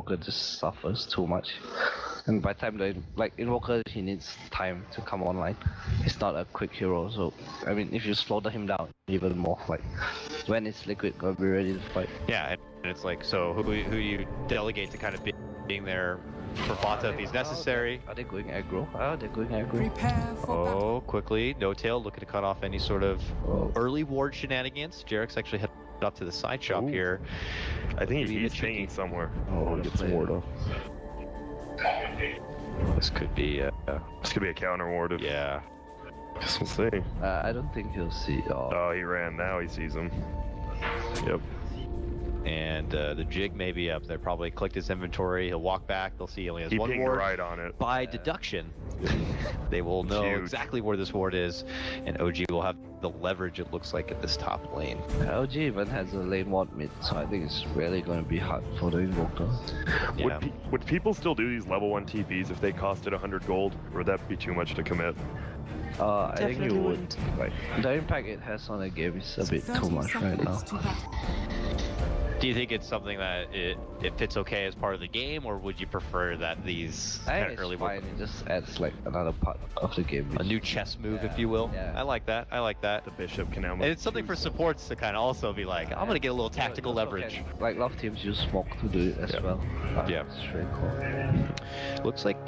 Invoker just suffers too much. And by the time the Invoker, he needs time to come online. He's not a quick hero, so I mean, if you slow him down even more, like when it's Liquid gonna be ready to fight. Yeah, and it's like, so who you delegate to kind of being there for Fata if he's necessary. Are they going aggro? Oh, they're going aggro. Prepare for battle. Oh, quickly, No Tail looking to cut off any sort of early ward shenanigans. Jarek's actually headed up to the side shop here. I think he's hanging somewhere. Oh, he gets the ward off. This could be a counter ward. Yeah. Guess we'll see. I don't think he'll see. Oh, he ran. Now he sees him. Yep. And the jig may be up. They probably clicked his inventory. He'll walk back. They'll see he only has one ward. Right on it. By deduction, they will know exactly where this ward is, and OG will have the leverage, it looks like, at this top lane. OG even has a lane ward mid, so I think it's really going to be hard for the Invoker. Yeah. Would people still do these level 1 TPs if they costed 100 gold, or would that be too much to commit? I think you would. Like, the impact it has on the game is a bit too much right now. Do you think it's something that it fits okay as part of the game, or would you prefer that these I think it's fine. It just adds like another part of the game. A new chess move, if you will. Yeah. I like that. I like that. The bishop can now move. And it's something for supports to kind of also be like, I'm gonna get a little tactical leverage. Like, a lot of teams use smoke to do it as well. Yeah. It's really cool. Looks like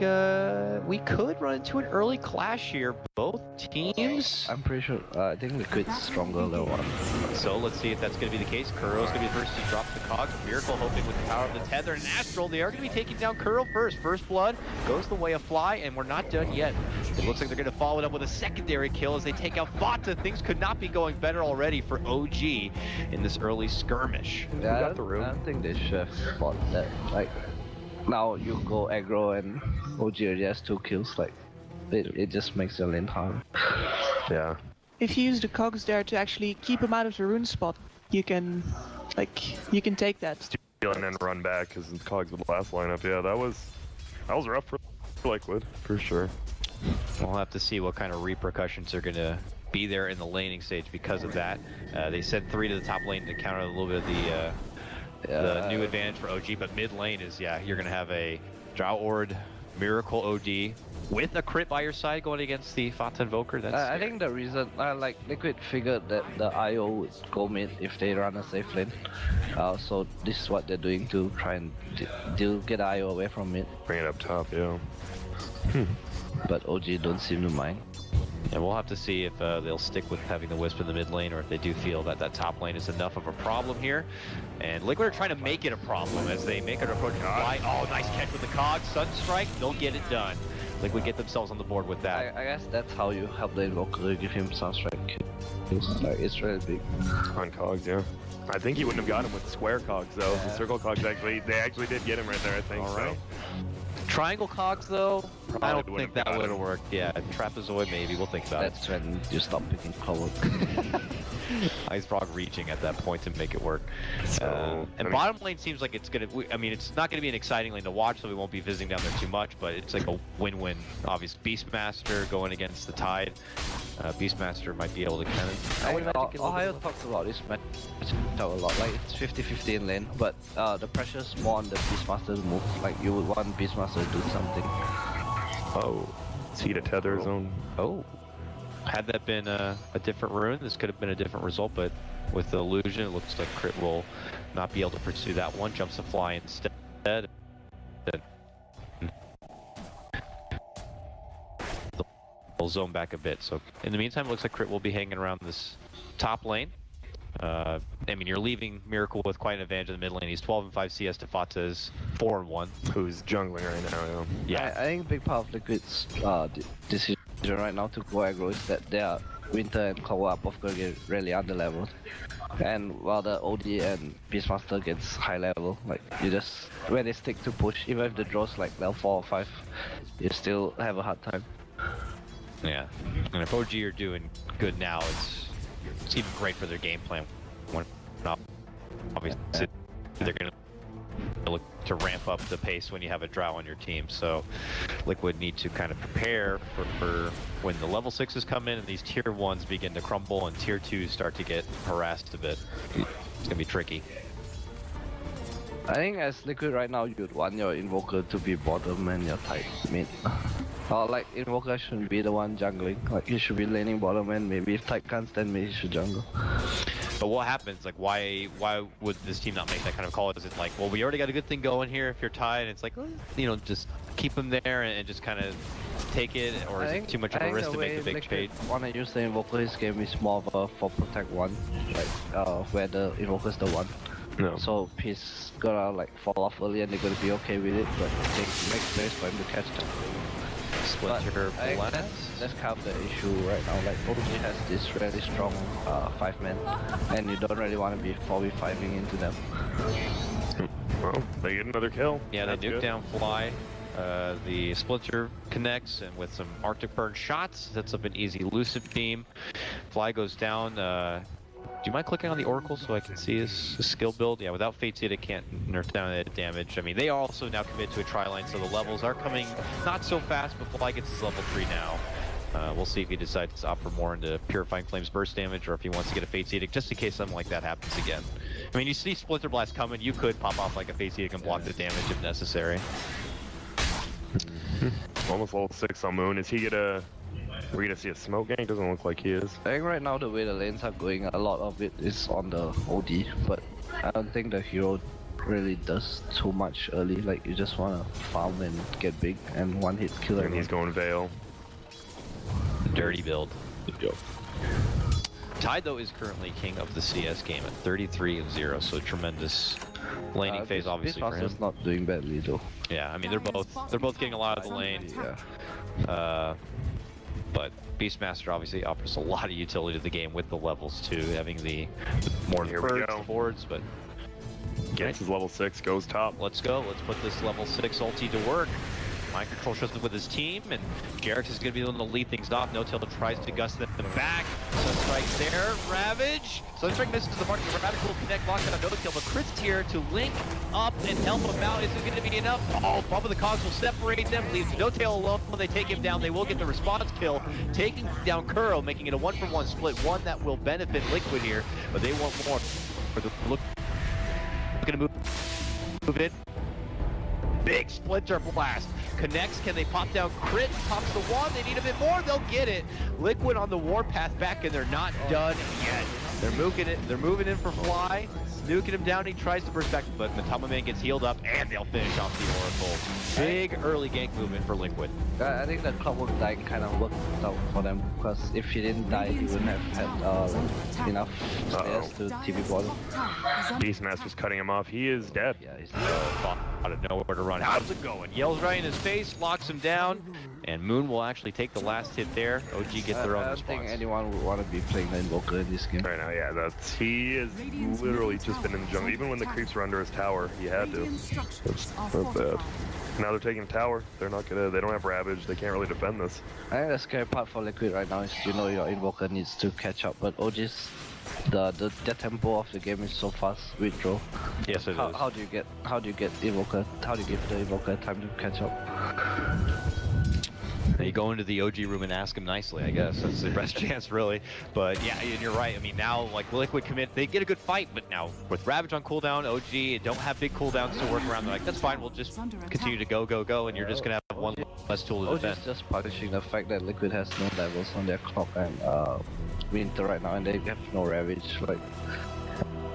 we could run into an early clash here. Both teams. I'm pretty sure. I think Liquid's stronger than one. So let's see if that's going to be the case. Kuro's going to be the first to drop the cogs. Miracle hoping with the power of the tether and Astral. They are going to be taking down Kuro first. First blood goes the way of Fly, and we're not done yet. It looks like they're going to follow it up with a secondary kill as they take out Fata. Things could not be going better already for OG in this early skirmish. Yeah, I don't think they should have fought that. Like, now you go aggro and OG already has 2 kills. Like, it just makes your lane hard. Yeah. If you use the cogs there to actually keep him out of the rune spot, you can take that. Steal and then run back because the cogs with the last lineup. Yeah, that was rough for Liquid for sure. We'll have to see what kind of repercussions are going to be there in the laning stage because of that. They sent 3 to the top lane to counter a little bit of the new advantage for OG, but mid lane is, you're going to have a Drow Ord, Miracle OD, with a crit by your side going against the Fata Invoker. That's I think the reason, like, Liquid figured that the IO would go mid if they run a safe lane. So this is what they're doing to try and get IO away from mid. Bring it up top, yeah. But OG don't seem to mind. And we'll have to see if they'll stick with having the Wisp in the mid lane, or if they do feel that that top lane is enough of a problem here. And Liquid are trying to make it a problem as they make an approach to Fly. Oh, nice catch with the cog. Sunstrike, they'll get it done. Liquid get themselves on the board with that. I guess that's how you help the Invoker, give him Sunstrike. It's really big. On cogs, yeah. I think he wouldn't have got him with square cogs though. The circle cogs they actually did get him right there, I think. All right. Triangle cogs though, I don't think that would have worked. Yeah, Trapezoid maybe, we'll think about it. That's when you stop picking Cloud. Ice Frog reaching at that point to make it work. So, and bottom lane seems like it's gonna, I mean, it's not gonna be an exciting lane to watch, so we won't be visiting down there too much, but it's like a win-win. Obviously, Beastmaster going against the Tide. Beastmaster might be able to kind of... Ohio talks about this match a lot, like it's 50-50 in lane, but the pressure's more on the Beastmaster's move. Like, you would want Beastmaster to do something. Oh, see the tether zone. Oh. Had that been a different rune, this could have been a different result, but with the illusion, it looks like Crit will not be able to pursue that one. Jumps to Fly instead. They'll zone back a bit. So in the meantime, it looks like Crit will be hanging around this top lane. I mean, you're leaving Miracle with quite an advantage in the mid lane. He's 12 and 5 CS to Fata's 4 and 1. Who's jungling right now, yeah. I think a big part of Liquid's decision right now to go aggro is that their Winter and Cloud are both going to get really underleveled. And while the OD and Beastmaster gets high level, like, you just, when they stick to push, even if the draw's like level 4 or 5, you still have a hard time. Yeah, and if OG are doing good now, it's even great for their game plan. When obviously they're going to look to ramp up the pace when you have a Drow on your team. So Liquid need to kind of prepare for when the level 6s come in and these tier 1s begin to crumble and tier 2s start to get harassed a bit. It's going to be tricky. I think as Liquid right now, you'd want your Invoker to be bottom and your tight mid. Or like Invoker shouldn't be the one jungling. Like he should be laning bottom and maybe if tight can't stand mid, he should jungle. But what happens? Like, why would this team not make that kind of call? Is it like, well, we already got a good thing going here if you're tied? It's like, well, you know, just keep them there and just kind of take it, or is it too much of a risk to make the big trade? Wanna use the Invoker, his game is more of a for protect one, like where the Invoker's the one. No. So he's gonna like fall off early and they're gonna be okay with it, but they make space for him to catch them. Splinter blast. That's kind of the issue right now. Like OG has this really strong 5-man, and you don't really want to be 4v5ing into them. Well, they get another kill. Yeah, That's they nuke good. down Fly. The Splinter connects, and with some Arctic Burn shots, sets up an easy Lucid Beam. Fly goes down. Do you mind clicking on the Oracle so I can see his skill build? Yeah, without Fate Seed, it can't nerf down the damage. I mean, they are also now committed to a tri-line, so the levels are coming not so fast, but Fly gets his level 3 now. We'll see if he decides to opt for more into Purifying Flames burst damage, or if he wants to get a Fate Seed, just in case something like that happens again. I mean, you see Splinter Blast coming, you could pop off like a Fate Seed and block the damage if necessary. Almost level 6 on Moon. Is he gonna... Are we gonna see a smoke gank? Doesn't look like he is. I think right now the way the lanes are going, a lot of it is on the OD, but I don't think the hero really does too much early. Like you just wanna farm and get big and one hit kill And everyone. he's going Veil. Dirty build. Tide, though, is currently king of the CS game at 33-0, so tremendous laning phase, obviously, for him. Beastmaster's not doing badly though. Yeah, I mean, they're both getting a lot of the lane. Yeah. But Beastmaster obviously offers a lot of utility to the game with the levels too, having the more Here we birds, go. the boards, but Gets his level 6, goes top. let's go. Let's put this level 6 ulti to work. Mind control shows up with his team, and Jarix is going to be the one to lead things off. No-Tail tries to gust them back. Sunstrike there, Ravage. Sunstrike misses the mark. The Ravage will connect, locked on No-Tail, but Chris here to link up and help him out. Is it going to be enough? Oh, Bump of the Cogs will separate them, leaves No-Tail alone. When they take him down, they will get the response kill, taking down Kuro, making it a 1-for-1 split, one that will benefit Liquid here, but they want more. Look, going to move in. Big Splinter Blast. Connects, can they pop down crit? Pops the one, they need a bit more, they'll get it. Liquid on the warpath back, and they're not done yet. They're moving in for Fly, nuking him down, he tries to burst back, but Matama Man gets healed up, and they'll finish off the Oracle. Big early gank movement for Liquid. I think the Clockwork dying kind of worked out for them, because if he didn't die, he wouldn't have had enough stairs to TV bottom. Beastmaster's cutting him off. He is dead. Yeah, he's Out of nowhere to run. How's it going? Yells right in his face, locks him down, and Moon will actually take the last hit there. OG gets their own I don't response. think anyone would want to be playing the Invoker in this game. Right now, yeah, he has literally just been in the jungle. Even when the creeps were under his tower, he had to. That's bad. Now they're taking tower. They're not gonna. They don't have Ravage. They can't really defend this. I think the scary part for Liquid right now is your Invoker needs to catch up, but OG's the tempo of the game is so fast with draw. Yes, it is. How do you get Invoker? How do you give the Invoker time to catch up? You go into the OG room and ask him nicely, I guess. That's the best chance, really. But yeah, and you're right. I mean, now, like, Liquid commit, they get a good fight, but now with Ravage on cooldown, OG don't have big cooldowns to work around. They're like, that's fine, we'll just continue to go, and you're just going to have one less tool to OG's defend. just punishing the fact that Liquid has no levels on their clock and Winter right now, and they have no Ravage. Like,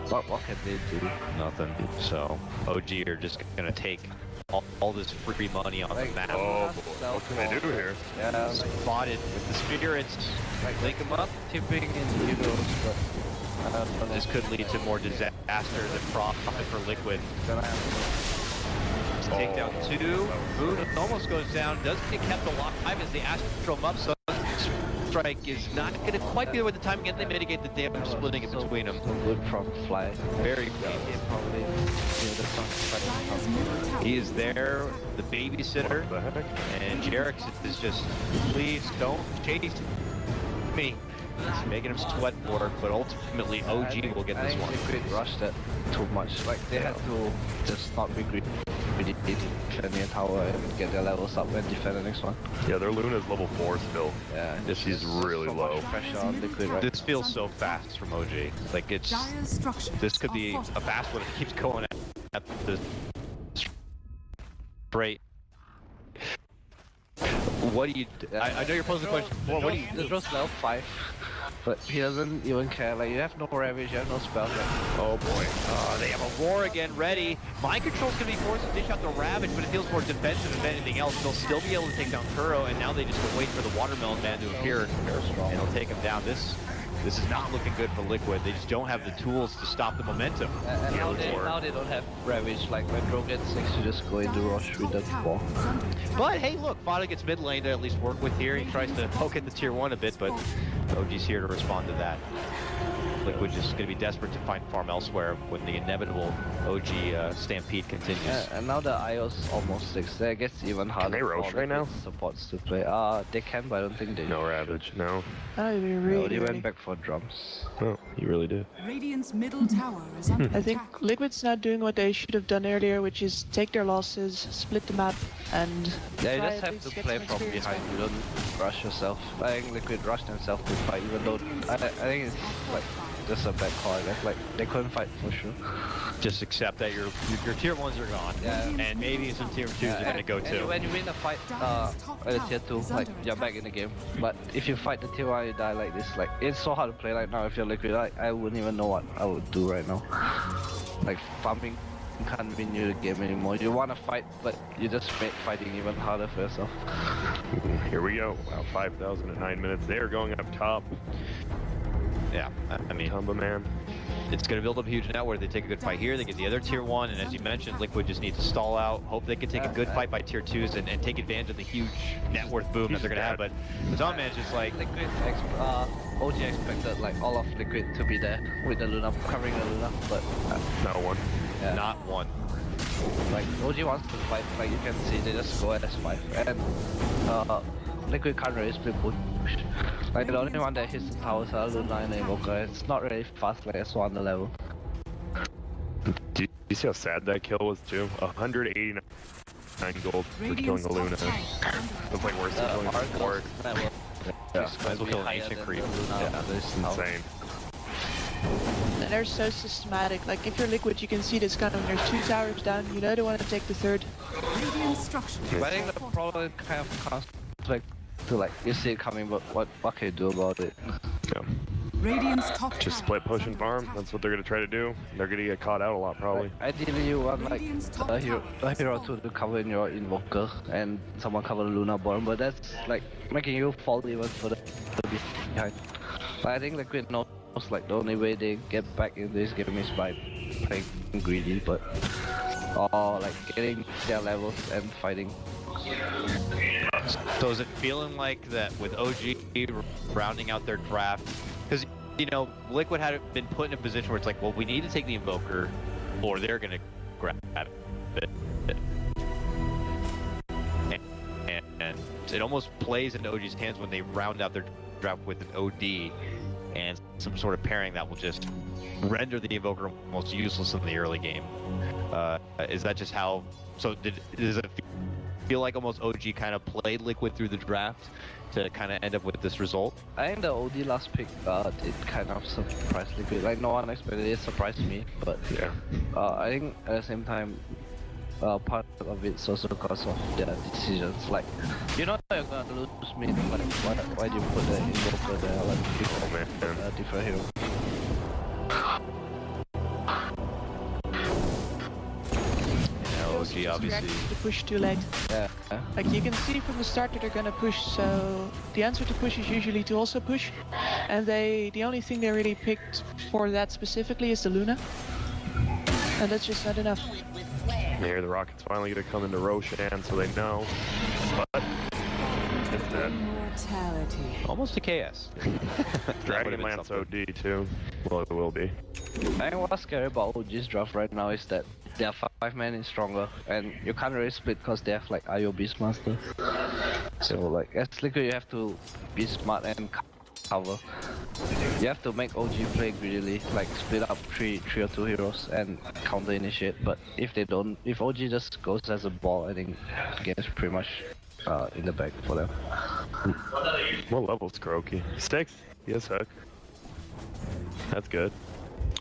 what can they do? Nothing. So, OG are just going to take all this free money on the map. Oh boy, what can they do here? Yeah, Spotted with the spirits. like link them up, tipping in Euros, but This could lead to more disaster than profit for Liquid. gonna happen. Take down two. Moon almost goes down. Doesn't get kept alive as the Astral him up. So Strike is not going to quite be there with the time again. They mitigate the damage, splitting it between them. So good from Fly. Very Yeah, clean. he probably the sun. He is there, the babysitter, What the heck? and Jarix is just, please don't chase me. It's making him sweat for it, but ultimately OG will get this one. I think Liquid rushed that too much. Like they had to just not be greedy. Defend the tower and get their levels up and defend the next one. Yeah, their Luna's level 4 still. Yeah, This is really so low. much pressure on Liquid right. This feels so fast from OG. Like, it's, this could be a fast one if it keeps going the straight. What do you? I know you're posing the question. What do you? The Dro's level 5, but he doesn't even care. Like, you have no ravage, you have no spells. Like, Oh boy. They have a war again ready. Mind Control's gonna be forced to dish out the Ravage, but it feels more defensive than anything else. They'll still be able to take down Kuro, and now they just have to wait for the Watermelon Man to appear, and he'll take him down. This is not looking good for Liquid. They just don't have the tools to stop the momentum. and now they don't have ravage. Like, when Dro gets 6, you just go into rush with the ball. But hey, look, Fada gets mid lane to at least work with here. He tries to poke at the tier 1 a bit, but OG's here to respond to that. Liquid just going to be desperate to find farm elsewhere when the inevitable OG stampede continues. Yeah, and now the IO's almost 6. That gets even harder. they rosh for right now? supports to play. They can, but I don't think they No ravage, no. Oh, they No, really, they really. went back for drums. Oh, he really did. Radiant's middle tower is under I think attack. Liquid's not doing what they should have done earlier, which is take their losses, split the map, and Yeah, you try just at have least to get play some from experience behind. back. You don't rush yourself. I think Liquid rushed themselves to fight, even though I think it's like just a bad call. I guess. Like, they couldn't fight for sure. Just accept that your tier 1s are gone, Yeah. and maybe some tier 2s are going to go and too. when you win a fight at a tier 2, like, you're back in the game. But if you fight the tier 1, you die like this. Like, it's so hard to play right now. If you're Liquid, I wouldn't even know what I would do right now. Like, farming can't win you the game anymore. You want to fight, but you just make fighting even harder for yourself. Here we go. Wow, 5,000 at 9 minutes. They are going up top. Yeah, I mean, Tumba man. it's going to build up a huge net where they take a good fight here, they get the other tier 1, and as you mentioned, Liquid just needs to stall out, hope they can take a good fight by tier 2s and take advantage of the huge net worth boom that they're going to have, but the Tom Man's just like, Liquid, OG expected like all of Liquid to be there with the Luna, covering the Luna, but No one. yeah. not one. Like, OG wants to fight, like you can see, they just go at S5, and Liquid can't really split push. Like, the only one that hits the towers are Luna and Evoker. It's not really fast like S1 on the level. Did you see how sad that kill was too? 189 gold for killing Radiant's the Luna. top tower is under That's like worse than killing the Ford. Yeah, Might as well kill an ancient creep. Yeah, It's insane. And they're so systematic. Like, if you're Liquid, you can see this coming. There's 2 towers down. You know they want to take the 3rd. Radiant structures. But I think the problem kind of comes back to, like, you see it coming, but what can you do about it? Yeah. Radiant's top Just tower split is push and under farm. attack. That's what they're gonna try to do. They're gonna get caught out a lot probably. Ideally, you want like Radiant's top a hero tower to cover in your Invoker and someone cover the Luna Born, but that's like making you fall even further behind. But I think Liquid knows like the only way they get back in this game is by playing greedy, but or like getting their levels and fighting. So is it feeling like that with OG rounding out their draft? Because, you know, Liquid had been put in a position where it's like, well, we need to take the Invoker, or they're going to grab it. And it almost plays into OG's hands when they round out their draft with an OD and some sort of pairing that will just render the Invoker almost useless in the early game. Is that just how... So does it feel like almost OG kind of played Liquid through the draft to kind of end up with this result? I think the OD last pick did kind of surprise Liquid. Like, no one expected it. It surprised me, but Yeah. I think at the same time, part of it's also because of their decisions. Like, you know you're gonna lose mid. Like, why do you put the Invoker there? Like, Oh man. different hero. OG obviously... Reacted to push too late. Yeah. Like, you can see from the start that they're gonna push, so the answer to push is usually to also push. And the only thing they really picked for that specifically is the Luna. And that's just not enough. Here the Rockets finally gonna come into Roshan, so they know. But it's dead. Immortality. Almost a KS. Dragonlance OD too. Well, it will be. I think what's scary about OG's draft right now is that their 5 man is stronger, and you can't really split because they have like IO Beastmaster. So like, as Liquid, you have to be smart and cover. You have to make OG play greedily, like split up three or 2 heroes and counter initiate. But if they don't, if OG just goes as a ball, I think the game is pretty much in the bag for them. What level's Kuroki? 6? Yes, Hook. That's good.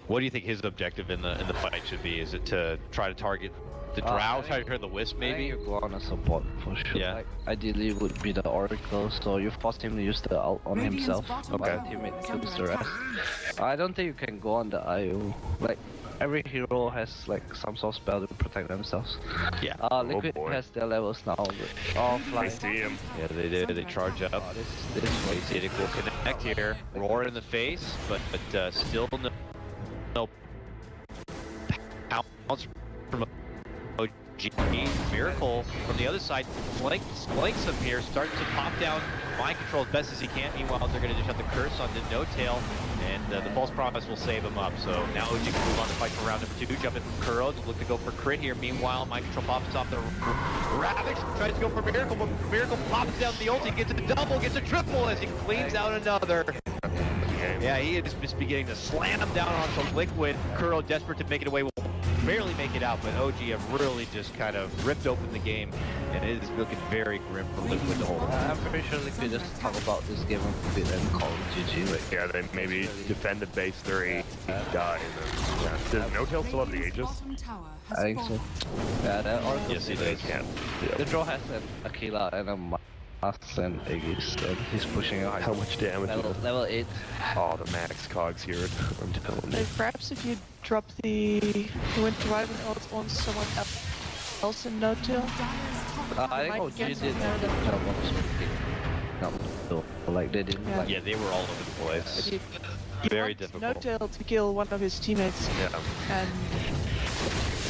What do you think his objective in the fight should be? Is it to try to target the Drow, try to turn the Wisp I think maybe? you go on a support for sure. Yeah. Like, ideally would be the Oracle, so you force him to use the ult on Radiant's himself. bottom While tower the teammate is kills under the rest. I don't think you can go on the IO. Like every hero has like some sort of spell to protect themselves. Yeah. Liquid boy. has their levels now. All I fly. see him. Yeah, they do. They charge up. Oh, this Acidic will connect here. Roar in the face, but still no pounce from OG. Miracle from the other side flanks him here, starting to pop down mind control as best as he can. Meanwhile, they're going to just have the curse on the No Tail, and the false promise will save him up. So now OG can move on to fight for round number 2. Jump in from Kuro to look to go for crit here. Meanwhile, mind control pops off the Ravage, tries to go for Miracle, but Miracle pops down the ulti, gets a double, gets a triple as he cleans out another. Yeah, he is just beginning to slam down onto Liquid. Kuro desperate to make it away, will barely make it out, but OG have really just kind of ripped open the game, and it is looking very grim for Liquid to hold on. I'm pretty sure Liquid just talk about this game a bit and call it GG. Like, Yeah, they maybe defended base 3, die, and then, yeah. Does No Tail still have the Aegis? Bottom tower has I think so. Yeah, that Oracle. Yes, he does. Can't. The draw has an Aquila and a Mass and Aegis, and he's pushing a high. How much damage? Level 8. Oh, the max cogs here. I'm telling you. Perhaps if you drop the Winter Riven ult on someone else in No Tail. I think Might OG get did some a kind good of- job of speaking. No, like they didn't Yeah. like. Yeah, they were all over the place. You Very want difficult. No Tail to kill one of his teammates, Yeah. and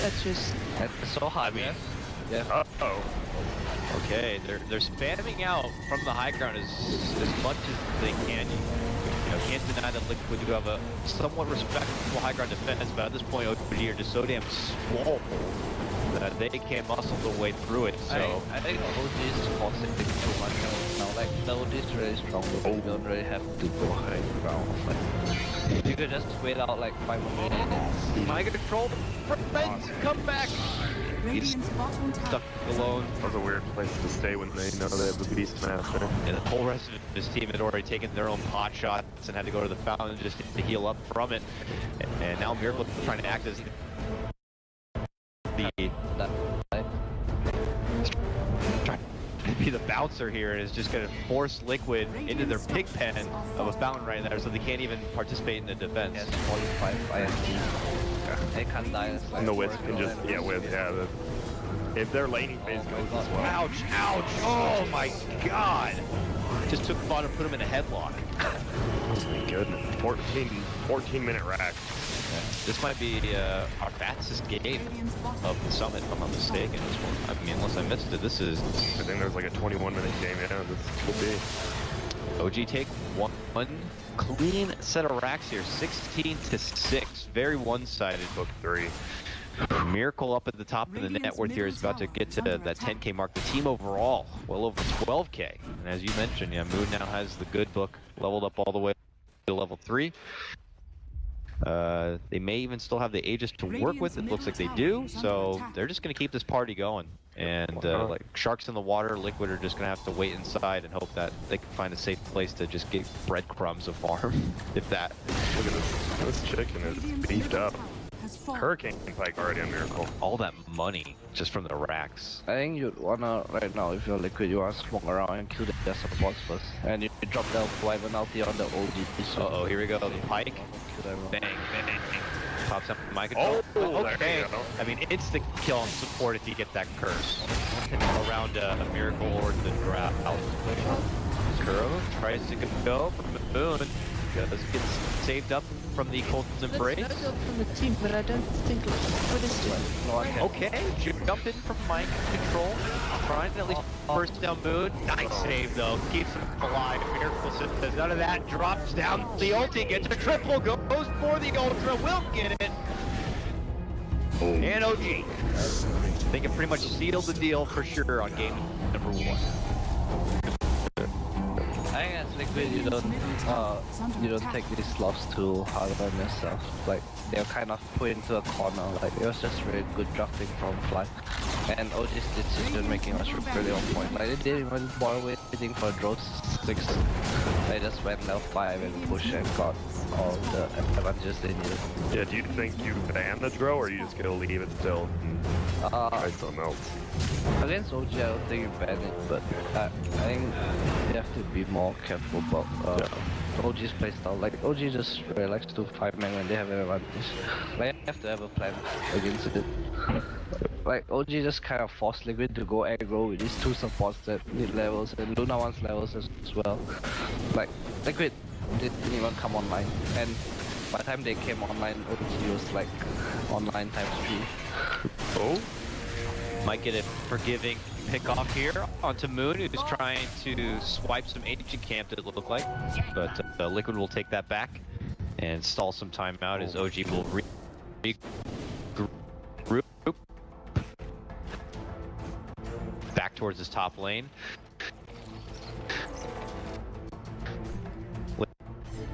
that's just It's so hard, I mean- man. Yeah. Uh-oh. Okay, they're spamming out from the high ground as much as they can. You know, can't deny that Liquid do have a somewhat respectable high ground defense, but at this point, OG are just so damn swole that they can't muscle their way through it. So I think OG is forcing too much now. Like the OG is really strong, but you don't really have to go high ground. Like you could just wait out like 5 more minutes. mind control, friends, come back. He's Radiant's bottom stuck tower alone. That was a weird place to stay when they know they have the Beastmaster. And the whole rest of his team had already taken their own pot shots and had to go to the fountain just to heal up from it. And now Miracle trying to act as the trying to be the bouncer here, and is just going to force Liquid into their pig pen of a fountain right there, so they can't even participate in the defense. Yes, 45 IST. They can't die. It's like And the Wisp can just, if their laning phase goes as well. Ouch, ouch, oh my god! Just took fun and put him in a headlock. Oh my goodness. 14-minute rack. This might be our fastest game of the summit, if I'm not mistaken. This one, I mean, unless I missed it, this is I think there's like a 21-minute game, yeah, this could be. OG take one clean set of racks here, 16-6, very one-sided. Book 3. Miracle up at the top of the net worth here is about to get to that 10k mark. The team overall, well over 12k. And as you mentioned, yeah, Moon now has the good book leveled up all the way to level 3. They may even still have the Aegis to work with. It looks like they do. So they're just going to keep this party going. And like sharks in the water, Liquid are just going to have to wait inside and hope that they can find a safe place to just get breadcrumbs of farm, if that. Look at this. This chicken is beefed up. Hurricane Pike already on Miracle. All that money just from the racks. I think you'd wanna, right now, if you're Liquid, you wanna smoke around and kill their supports first. And you drop the Wyvern ulti on the OG. So Uh-oh, here we go. The Pike. kill everyone. Bang, bang. Pops up my control. Oh, there okay. you go. I mean, it's the kill and support if you get that curse. Around a Miracle or the Drow. Kuro tries to go from the Moon. Does get saved up from the Colton's Embrace. That's no Tail from the team, but I don't think for this team. No one can. Okay, jump in from mind control. Trying to at least burst down Moon. Nice save though. Keeps him alive. Miracle says none of that. Drops down the ulti. Gets a triple. Goes for the ultra. Will get it. And OG. I think it pretty much sealed the deal for sure on game number 1. I think as Liquid, you don't take these loss too hard on yourself. Like they're kind of put into a corner. Like it was just really good drafting from Fly, and OG's decision making was really on point. Like they didn't even bother with waiting for draw 6. They just went left 5 and pushed and got all the advantages they needed. Yeah, do you think you ban the draw, or are you just gonna leave it still and try something else? Against OG, I don't think you ban it, but I think you have to be more careful about OG's playstyle. Like, OG just relax to 5-man when they have an advantage. Like, you have to have a plan against it. Like, OG just kind of forced Liquid to go aggro with these 2 supports that need levels, and Luna wants levels as well. Like, Liquid didn't even come online, and by the time they came online, OG was like online ×3. Oh? Might get a forgiving pick off here onto Moon, who's trying to swipe some agent camp, it look like. But Liquid will take that back and stall some time out as OG will regroup back towards his top lane.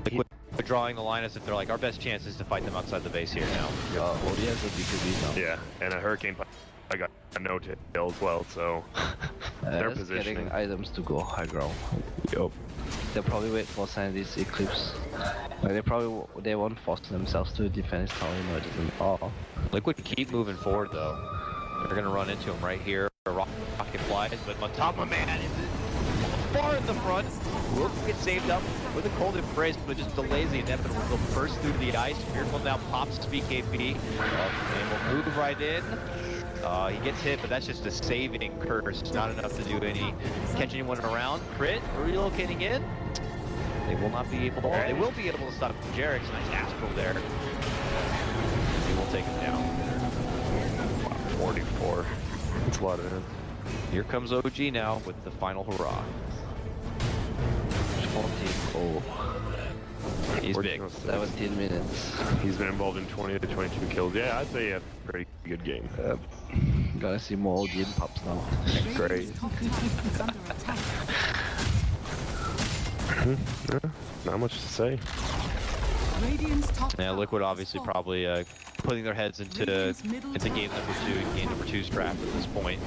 Liquid drawing the line as if they're like, our best chance is to fight them outside the base here now. OG has a BKB now. Yeah, and a Hurricane I got a no-tail as well, so they're just positioning. getting items to go high ground. Yup. They'll probably wait for Sanity's Eclipse. Like, they won't force themselves to defend his tower, you know, it doesn't. Oh. Liquid keep moving forward though. They're gonna run into him right here. Rocket flies, but Matama Man is far in the front. Will get saved up with a cold embrace, but just delays the inevitable. Will burst through the ice. Fearful now pops BKB and will move right in. He gets hit, but that's just a saving curse. Not enough to do any catch anyone around. Crit relocating in. They will not be able. They will be able to stop Jarek's nice astral there. They will take him down. 44. That's a lot of it. Here comes OG now with the final hurrah. 14. Oh. He's big. 17 minutes. He's been involved in 20 to 22 kills. Yeah, I'd say he had a pretty good game. Gotta see more OG in pubs now. Great. Radiant's top tower is under attack. Yeah, not much to say. Radiant's top Yeah, tower Liquid is obviously falling. probably putting their heads into game number 2 and game number 2's draft at this point.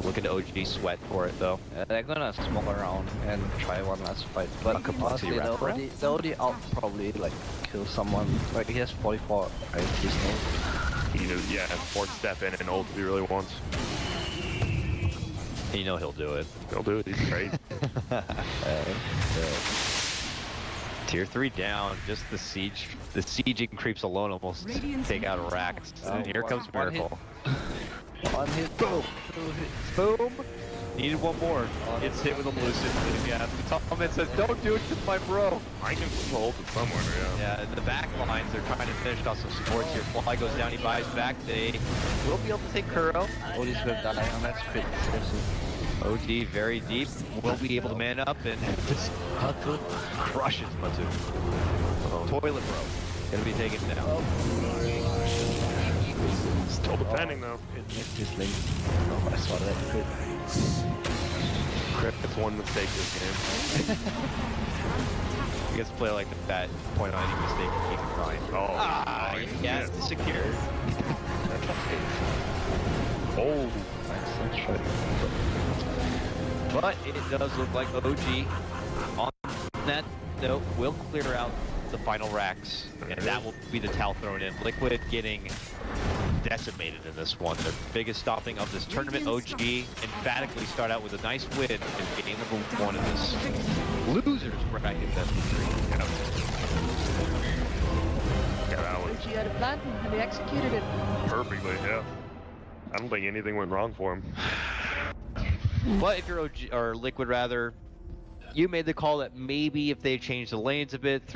Looking to OG sweat for it though. They're gonna smoke around and try one last fight, but honestly, the OD out probably like kill someone. Like, he has 44 IPs now. He knows, yeah, fourth step in and ult if he really wants. You know he'll do it. He'll do it, he's crazy. Tier 3 down, just the sieging creeps alone almost take out a Rax. And here comes Miracle. One hit, boom! 2 hits, boom! Needed one more. Gets hit with a Lucid. Yeah, the comment says, don't do it to my bro. I can ult it somewhere, yeah. Yeah, in the back lines, they're trying to finish off some supports here. Fly goes down, he buys back. They will be able to take Kuro. OD's gonna die on that crit, seriously. OG very deep, will be able to man up and just crushes Matu. Toilet bro, gonna be taken down. Still defending though. It missed his lane. Oh, I saw that crit. It's one mistake this game. You guys play like that point on any mistake and keep it crying. Yes, secured. Oh, Nice, that's right. But it does look like OG on that note will clear out the final racks, and that will be the towel thrown in. Liquid getting decimated in this one. Their biggest stopping of this tournament. OG emphatically start out with a nice win in game number 1 in this losers bracket best of 3. yeah, that one OG had a plan and they executed it. perfectly, yeah. I don't think anything went wrong for him. But if you're OG, or Liquid rather, you made the call that maybe if they changed the lanes a bit through